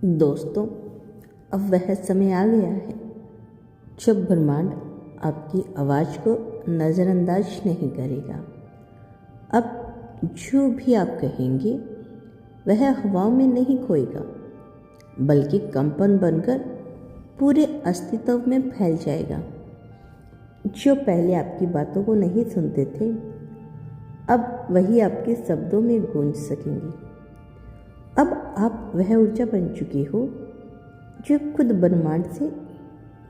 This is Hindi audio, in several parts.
दोस्तों, अब वह समय आ गया है जब ब्रह्मांड आपकी आवाज़ को नज़रअंदाज नहीं करेगा। अब जो भी आप कहेंगे वह हवाओं में नहीं खोएगा, बल्कि कंपन बनकर पूरे अस्तित्व में फैल जाएगा। जो पहले आपकी बातों को नहीं सुनते थे, अब वही आपके शब्दों में गूंज सकेंगे। अब आप वह ऊर्जा बन चुकी हो जो खुद ब्रह्मांड से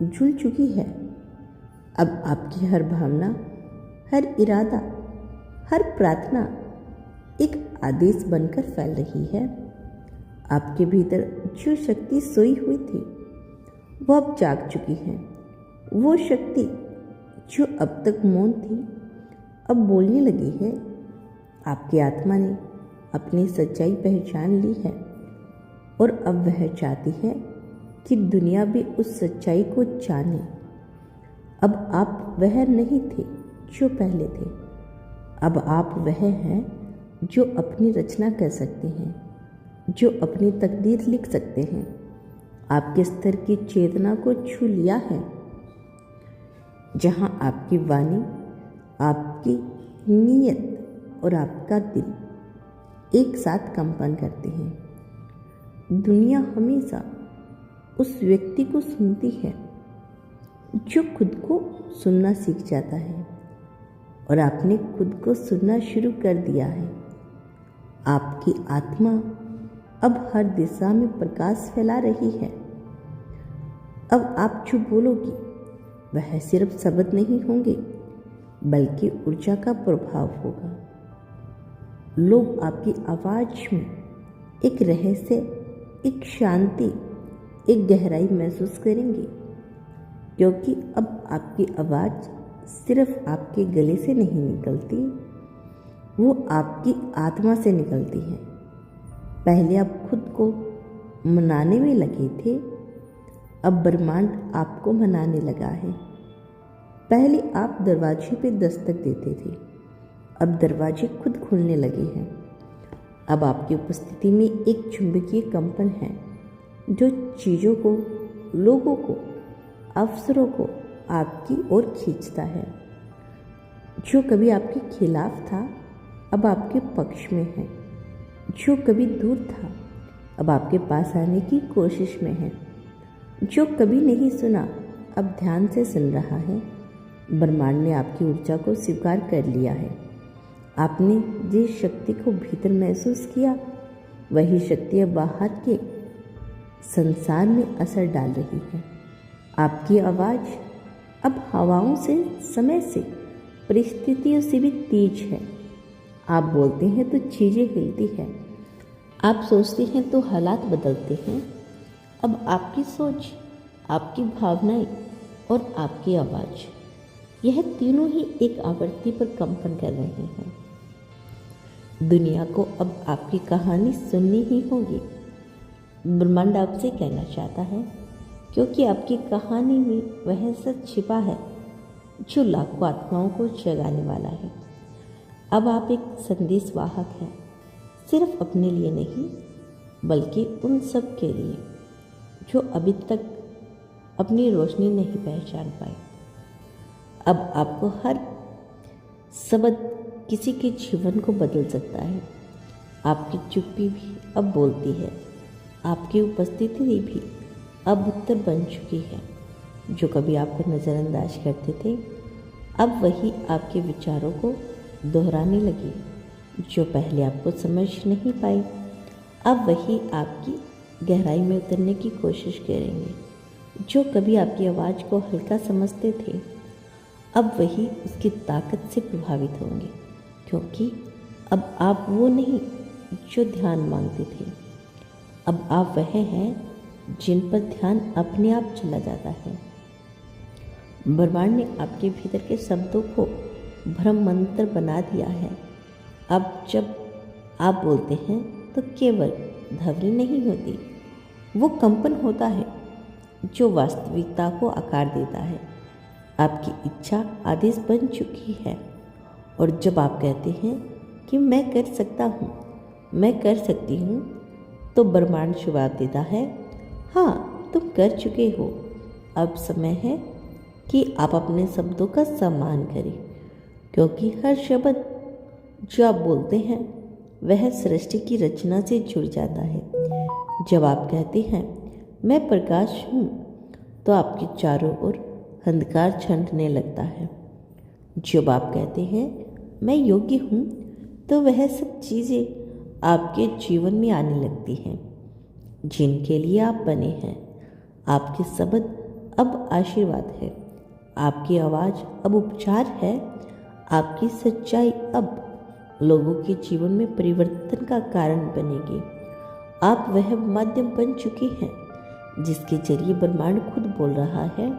जुड़ चुकी है। अब आपकी हर भावना, हर इरादा, हर प्रार्थना एक आदेश बनकर फैल रही है। आपके भीतर जो शक्ति सोई हुई थी वो अब जाग चुकी है। वो शक्ति जो अब तक मौन थी अब बोलने लगी है। आपकी आत्मा ने अपनी सच्चाई पहचान ली है और अब वह चाहती है कि दुनिया भी उस सच्चाई को जाने। अब आप वह नहीं थे जो पहले थे। अब आप वह हैं जो अपनी रचना कर सकते हैं, जो अपनी तकदीर लिख सकते हैं। आपके स्तर की चेतना को छू लिया है, जहां आपकी वाणी, आपकी नीयत और आपका दिल एक साथ कंपन करते हैं। दुनिया हमेशा उस व्यक्ति को सुनती है जो खुद को सुनना सीख जाता है, और आपने खुद को सुनना शुरू कर दिया है। आपकी आत्मा अब हर दिशा में प्रकाश फैला रही है। अब आप जो बोलोगी वह सिर्फ शब्द नहीं होंगे, बल्कि ऊर्जा का प्रभाव होगा। लोग आपकी आवाज़ में एक रहस्य, एक शांति, एक गहराई महसूस करेंगे, क्योंकि अब आपकी आवाज़ सिर्फ आपके गले से नहीं निकलती, वो आपकी आत्मा से निकलती है। पहले आप खुद को मनाने में लगे थे, अब ब्रह्मांड आपको मनाने लगा है। पहले आप दरवाजे पे दस्तक देते थे, अब दरवाजे खुद खुलने लगे हैं। अब आपकी उपस्थिति में एक चुंबकीय कंपन है जो चीज़ों को, लोगों को, अवसरों को आपकी ओर खींचता है। जो कभी आपके खिलाफ था अब आपके पक्ष में है। जो कभी दूर था अब आपके पास आने की कोशिश में है। जो कभी नहीं सुना अब ध्यान से सुन रहा है। ब्रह्मांड ने आपकी ऊर्जा को स्वीकार कर लिया है। आपने जिस शक्ति को भीतर महसूस किया, वही शक्ति अब बाहर के संसार में असर डाल रही है। आपकी आवाज़ अब हवाओं से, समय से, परिस्थितियों से भी तेज है। आप बोलते हैं तो चीज़ें हिलती हैं। आप सोचते हैं तो हालात बदलते हैं। अब आपकी सोच, आपकी भावनाएं और आपकी आवाज़, यह तीनों ही एक आवृत्ति पर कंपन कर रहे हैं। दुनिया को अब आपकी कहानी सुननी ही होगी। ब्रह्मांड आपसे कहना चाहता है, क्योंकि आपकी कहानी में वह सच छिपा है जो लाखों आत्माओं को जगाने वाला है। अब आप एक संदेशवाहक हैं, सिर्फ अपने लिए नहीं, बल्कि उन सब के लिए जो अभी तक अपनी रोशनी नहीं पहचान पाए। अब आपको हर शब्द किसी के जीवन को बदल सकता है। आपकी चुप्पी भी अब बोलती है। आपकी उपस्थिति भी अब उत्तर बन चुकी है। जो कभी आपको नज़रअंदाज करते थे, अब वही आपके विचारों को दोहराने लगे। जो पहले आपको समझ नहीं पाए, अब वही आपकी गहराई में उतरने की कोशिश करेंगे। जो कभी आपकी आवाज़ को हल्का समझते थे, अब वही उसकी ताकत से प्रभावित होंगे, क्योंकि अब आप वो नहीं जो ध्यान मांगते थे। अब आप वह हैं जिन पर ध्यान अपने आप चला जाता है। ब्रह्मांड ने आपके भीतर के शब्दों को भ्रम मंत्र बना दिया है। अब जब आप बोलते हैं तो केवल ध्वनि नहीं होती, वो कंपन होता है जो वास्तविकता को आकार देता है। आपकी इच्छा आदेश बन चुकी है, और जब आप कहते हैं कि मैं कर सकता हूँ, मैं कर सकती हूँ, तो ब्रह्मांड जवाब देता है, हाँ, तुम कर चुके हो। अब समय है कि आप अपने शब्दों का सम्मान करें, क्योंकि हर शब्द जो आप बोलते हैं वह सृष्टि की रचना से जुड़ जाता है। जब आप कहते हैं मैं प्रकाश हूँ, तो आपके चारों ओर अंधकार छंटने लगता है। जब आप कहते हैं मैं योग्य हूँ, तो वह सब चीज़ें आपके जीवन में आने लगती हैं जिनके लिए आप बने हैं। आपके शब्द अब आशीर्वाद है, आपकी आवाज़ अब उपचार है, आपकी सच्चाई अब लोगों के जीवन में परिवर्तन का कारण बनेगी। आप वह माध्यम बन चुके हैं जिसके जरिए ब्रह्मांड खुद बोल रहा है।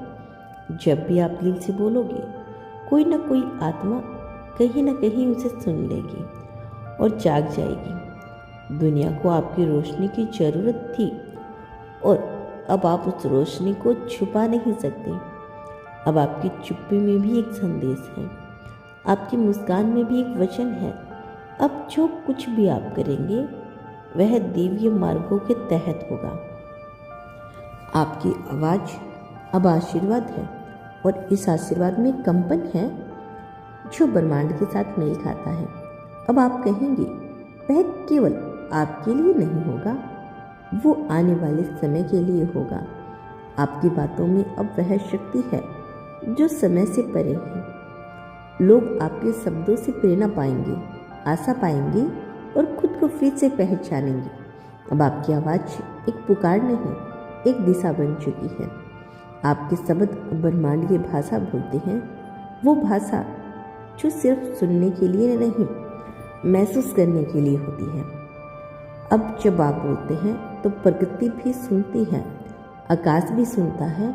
जब भी आप दिल से बोलोगे, कोई ना कोई आत्मा कहीं ना कहीं उसे सुन लेगी और जाग जाएगी। दुनिया को आपकी रोशनी की ज़रूरत थी और अब आप उस रोशनी को छुपा नहीं सकते। अब आपकी चुप्पी में भी एक संदेश है, आपकी मुस्कान में भी एक वचन है। अब जो कुछ भी आप करेंगे वह दिव्य मार्गों के तहत होगा। आपकी आवाज़ अब आशीर्वाद है और इस आशीर्वाद में कंपन है जो ब्रह्मांड के साथ मेल खाता है। अब आप कहेंगे वह केवल आपके लिए नहीं होगा, वो आने वाले समय के लिए होगा। आपकी बातों में अब वह शक्ति है जो समय से परे है। लोग आपके शब्दों से प्रेरणा पाएंगे, आशा पाएंगे और खुद को फिर से पहचानेंगे। अब आपकी आवाज़ एक पुकार नहीं, एक दिशा बन चुकी है। आपके शब्द ब्रह्मांड की भाषा बोलते हैं, वो भाषा जो सिर्फ सुनने के लिए नहीं, महसूस करने के लिए होती है। अब जब आप बोलते हैं तो प्रकृति भी सुनती है, आकाश भी सुनता है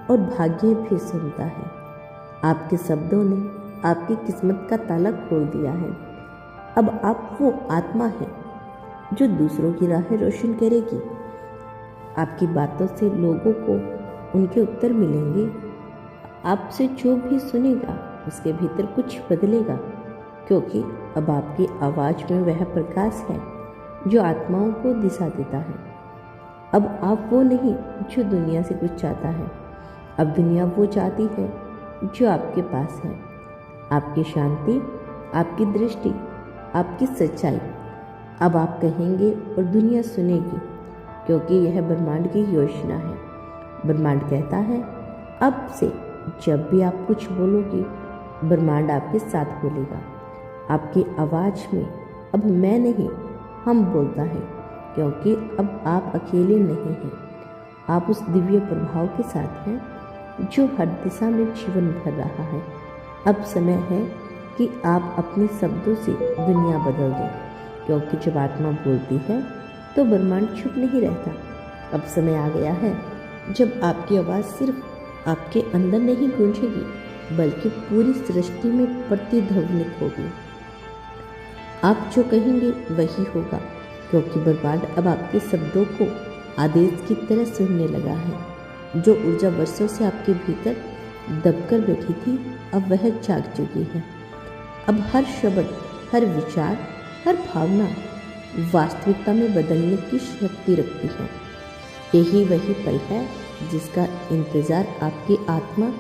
और भाग्य भी सुनता है। आपके शब्दों ने आपकी किस्मत का ताला खोल दिया है। अब आप वो आत्मा हैं जो दूसरों की राहें रोशन करेगी। आपकी बातों से लोगों को उनके उत्तर मिलेंगे। आपसे जो भी सुनेगा उसके भीतर कुछ बदलेगा, क्योंकि अब आपकी आवाज़ में वह प्रकाश है जो आत्माओं को दिशा देता है। अब आप वो नहीं जो दुनिया से कुछ चाहता है, अब दुनिया वो चाहती है जो आपके पास है। आपकी शांति, आपकी दृष्टि, आपकी सच्चाई। अब आप कहेंगे और दुनिया सुनेगी, क्योंकि यह ब्रह्मांड की योजना है। ब्रह्मांड कहता है अब से जब भी आप कुछ बोलोगे, ब्रह्मांड आपके साथ बोलेगा। आपकी आवाज़ में अब मैं नहीं, हम बोलता है, क्योंकि अब आप अकेले नहीं हैं। आप उस दिव्य प्रभाव के साथ हैं जो हर दिशा में जीवन भर रहा है। अब समय है कि आप अपने शब्दों से दुनिया बदल दें, क्योंकि जब आत्मा बोलती है तो ब्रह्मांड चुप नहीं रहता। अब समय आ गया है जब आपकी आवाज़ सिर्फ आपके अंदर नहीं गूंजेगी, बल्कि पूरी सृष्टि में प्रतिध्वनित होगी। आप जो कहेंगे वही होगा, क्योंकि ब्रह्मांड अब आपके शब्दों को आदेश की तरह सुनने लगा है। जो ऊर्जा वर्षों से आपके भीतर दबकर बैठी थी, अब वह जाग चुकी है। अब हर शब्द, हर विचार, हर भावना वास्तविकता में बदलने की शक्ति रखती है। यही वही पल है जिसका इंतज़ार आपकी आत्मा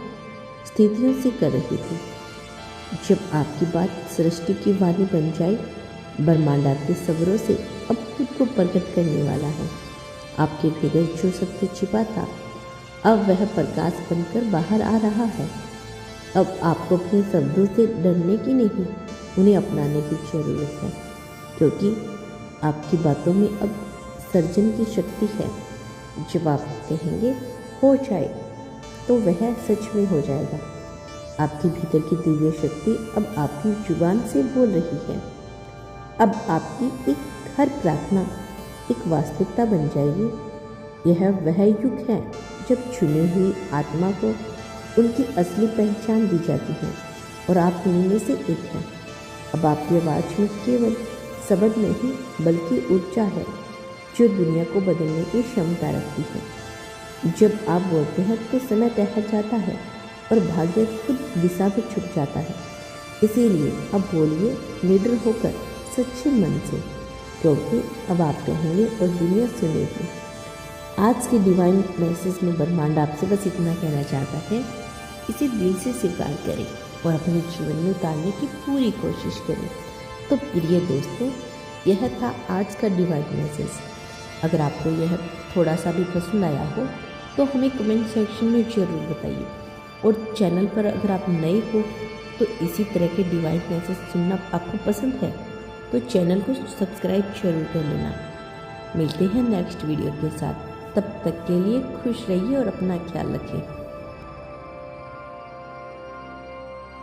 स्थितियों से कर रही थी। जब आपकी बात सृष्टि की वाणी बन जाए, ब्रह्मांड आपके सब्रों से अब खुद को प्रकट करने वाला है। आपके भीतर जो सत्य छिपा था, अब वह प्रकाश बनकर बाहर आ रहा है। अब आपको अपने शब्दों से डरने की नहीं, उन्हें अपनाने की ज़रूरत है, क्योंकि आपकी बातों में अब सर्जन की शक्ति है। जब आप कहेंगे हो जाए, तो वह सच में हो जाएगा। आपके भीतर की दिव्य शक्ति अब आपकी जुबान से बोल रही है। अब आपकी एक हर प्रार्थना एक वास्तविकता बन जाएगी। यह वह युग है जब चुनी हुई आत्मा को उनकी असली पहचान दी जाती है, और आप उनमें से एक हैं। अब आपकी आवाज़ में केवल शब्द नहीं, बल्कि ऊर्जा है जो दुनिया को बदलने की क्षमता रखती है। जब आप बोलते हैं तो समय ठहर जाता है और भाग्य खुद दिशा में छुप जाता है। इसीलिए अब बोलिए निडर होकर, सच्चे मन से, क्योंकि अब आप कहेंगे और दुनिया सुनेगी। आज के डिवाइन मैसेज में ब्रह्मांड आपसे बस इतना कहना चाहता है, इसे दिल से स्वीकार करें और अपने जीवन में उतारने की पूरी कोशिश करें। तो प्रिय दोस्तों, यह था आज का डिवाइन मैसेज। अगर आपको यह थोड़ा सा भी पसंद आया हो तो हमें कमेंट सेक्शन में ज़रूर बताइए, और चैनल पर अगर आप नए हो तो इसी तरह के डिवाइन मैसेज सुनना आपको पसंद है तो चैनल को सब्सक्राइब जरूर कर लेना। मिलते हैं नेक्स्ट वीडियो के साथ, तब तक के लिए खुश रहिए और अपना ख्याल रखें।